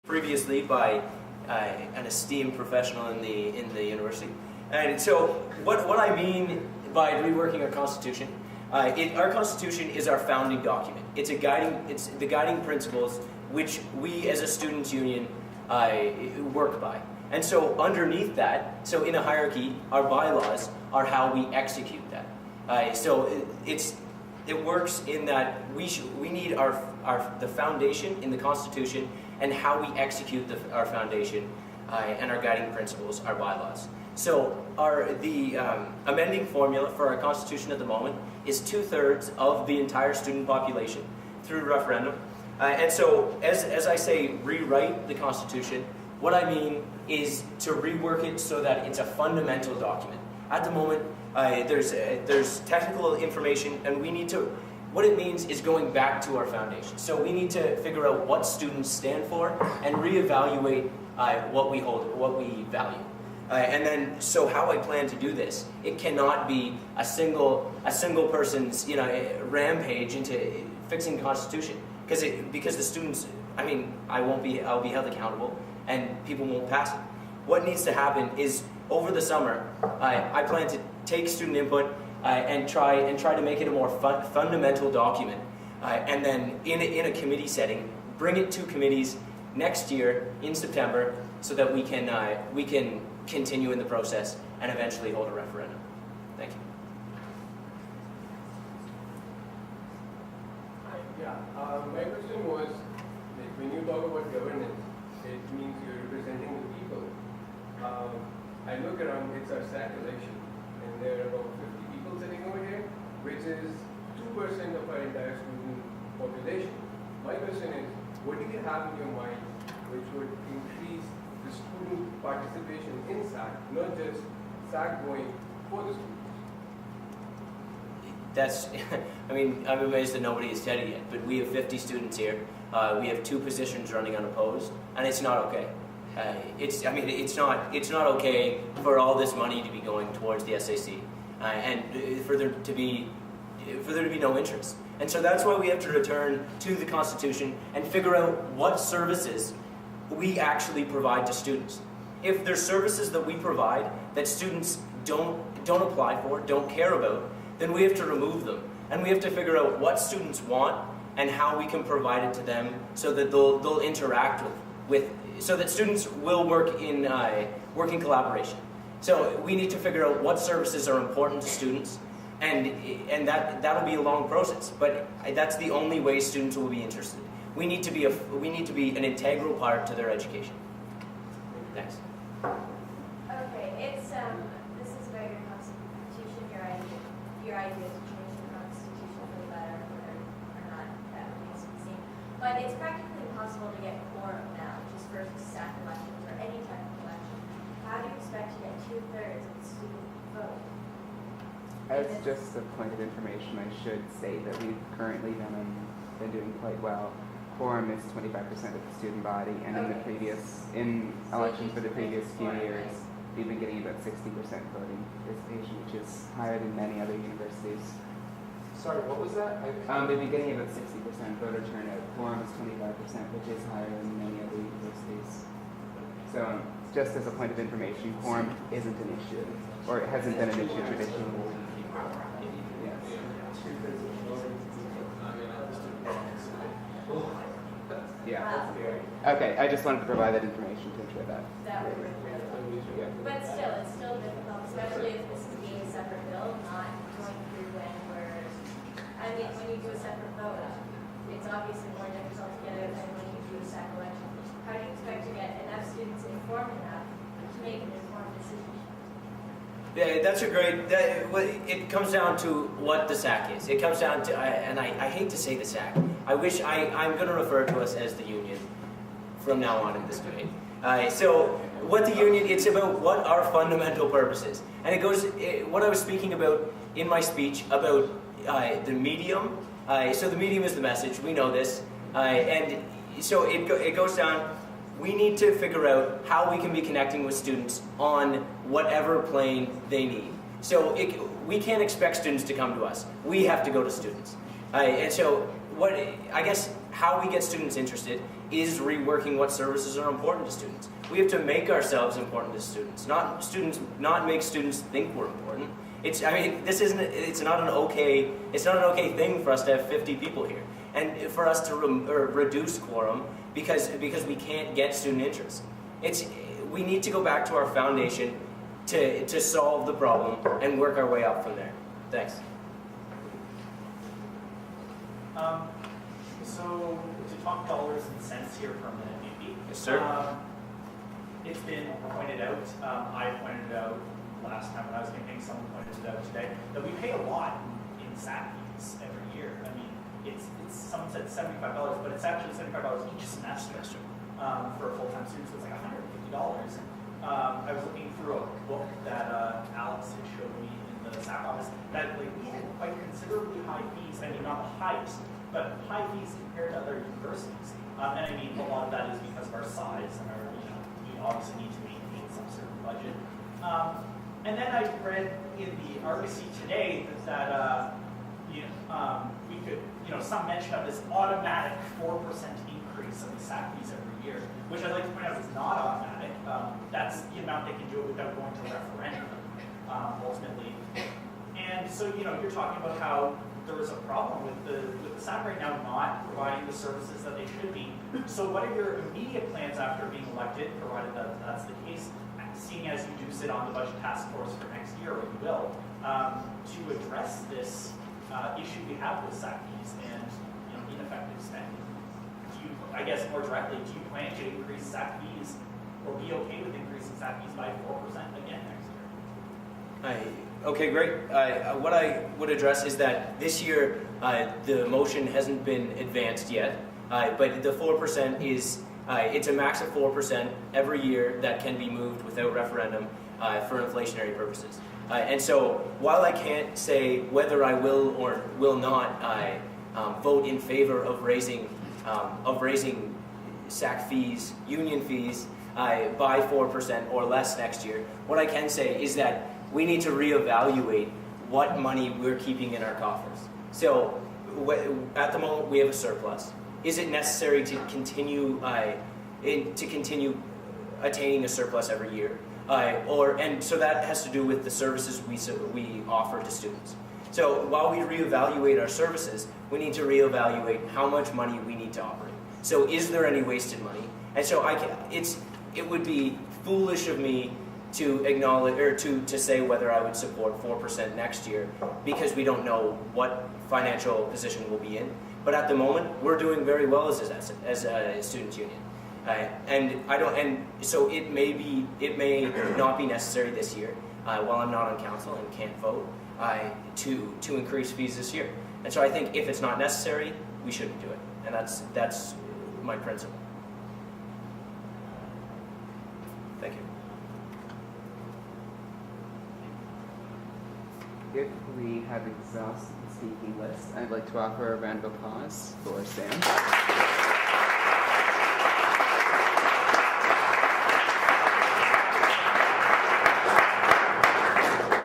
previously by an esteemed professional in the university. And so what I mean by reworking our Constitution, our Constitution is our founding document. It's the guiding principles which we as a students' union work by. And so underneath that, so in a hierarchy, our bylaws are how we execute that. So it works in that we need the foundation in the Constitution and how we execute our foundation and our guiding principles, our bylaws. So the amending formula for our Constitution at the moment is 2/3 of the entire student population through referendum. And so as I say rewrite the Constitution, what I mean is to rework it so that it's a fundamental document. At the moment, there's technical information, and what it means is going back to our foundation. So we need to figure out what students stand for and reevaluate what we hold, what we value. And then, so how I plan to do this, it cannot be a single person's rampage into fixing the Constitution, because the students, I'll be held accountable, and people won't pass it. What needs to happen is over the summer, I plan to take student input and try to make it a more fundamental document, and then in a committee setting, bring it to committees next year in September, so that we can continue in the process and eventually hold a referendum. Thank you. My question was, when you talk about governance, it means you're representing the people. I look around, it's our SAC election, and there are about 50 people sitting over here, which is 2% of our entire student population. My question is, what do you have in your mind which would increase the student participation in SAC, not just SAC going for the students? I'm amazed that nobody has said it yet, but we have 50 students here. We have 2 positions running unopposed, and it's not okay. It's not okay for all this money to be going towards the SAC, and for there to be no interest. And so that's why we have to return to the Constitution and figure out what services we actually provide to students. If there's services that we provide that students don't apply for, don't care about, then we have to remove them. And we have to figure out what students want and how we can provide it to them so that they'll interact with so that students will work in collaboration. So we need to figure out what services are important to students, and that'll be a long process, but that's the only way students will be interested. We need to be an integral part to their education. Thanks. Okay, this is about your Constitution, your idea to change the Constitution for the better or not, that remains to be seen. But it's practically impossible to get quorum now, just for SAC elections or any type of election. How do you expect to get 2/3 of the student vote? As just a point of information, I should say that we've currently been doing quite well. Quorum is 25% of the student body, and in elections for the previous few years, we've been getting about 60% voting participation, which is higher than many other universities. Sorry, what was that? We've been getting about 60% voter turnout. Quorum is 25%, which is higher than many other universities. So, just as a point of information, quorum isn't an issue, or it hasn't been an issue traditionally. Yes. Yeah. Okay, I just wanted to provide that information to ensure that. That would work really well. But still, it's still difficult, especially if this is being a separate bill, not going through when you do a separate vote, it's obviously more difficult to get it than when you do a SAC election. How do you expect to get enough students informed enough to make an informed decision? Yeah, that's a great. It comes down to what the SAC is. It comes down to, and I hate to say the SAC. I'm going to refer to us as the union from now on in this debate. So what the union, it's about what our fundamental purpose is. And it goes, what I was speaking about in my speech about the medium. So the medium is the message, we know this. And so it goes down, we need to figure out how we can be connecting with students on whatever plane they need. So we can't expect students to come to us. We have to go to students. And so I guess how we get students interested is reworking what services are important to students. We have to make ourselves important to students, not make students think we're important. It's not an okay thing for us to have 50 people here, and for us to reduce quorum because we can't get student interest. We need to go back to our foundation to solve the problem and work our way up from there. Thanks. So to talk dollars and cents here for a minute, maybe. Yes, sir. It's been pointed out, I pointed it out last time when I was campaigning, someone pointed it out today, that we pay a lot in SAC fees every year. I mean, it's someone said $75, but it's actually $75 each semester for a full-time student, so it's like $150. I was looking through a book that Alex had showed me in the SAC office that like we had quite considerably high fees. I mean, not the highest, but high fees compared to other universities. And I mean, a lot of that is because of our size and our, we obviously need to maintain some certain budget. And then I read in the RBC today that we could, some mention of this automatic 4% increase of the SAC fees every year, which I'd like to point out is not automatic. That's the amount they can do it without going to referendum, ultimately. And so, you're talking about how there is a problem with the SAC right now not providing the services that they should be. So what are your immediate plans after being elected, provided that that's the case, seeing as you do sit on the budget task force for next year, or you will, to address this issue we have with SAC fees and ineffective spending? I guess more directly, do you plan to increase SAC fees or be okay with increasing SAC fees by 4% again next year? Okay, great. What I would address is that this year the motion hasn't been advanced yet, but the 4% is, it's a max of 4% every year that can be moved without referendum for inflationary purposes. And so while I can't say whether I will or will not vote in favor of raising SAC fees, union fees, by 4% or less next year, what I can say is that we need to reevaluate what money we're keeping in our coffers. So at the moment we have a surplus. Is it necessary to continue attaining a surplus every year? And so that has to do with the services we offer to students. So while we reevaluate our services, we need to reevaluate how much money we need to operate. So is there any wasted money? And so it would be foolish of me to acknowledge or to say whether I would support 4% next year because we don't know what financial position we'll be in. But at the moment, we're doing very well as a students' union, so it may not be necessary this year while I'm not on council and can't vote to increase fees this year. And so I think if it's not necessary, we shouldn't do it, and that's my principle. Thank you. If we have exhausted the speaking list, I'd like to offer a round of applause for Sam.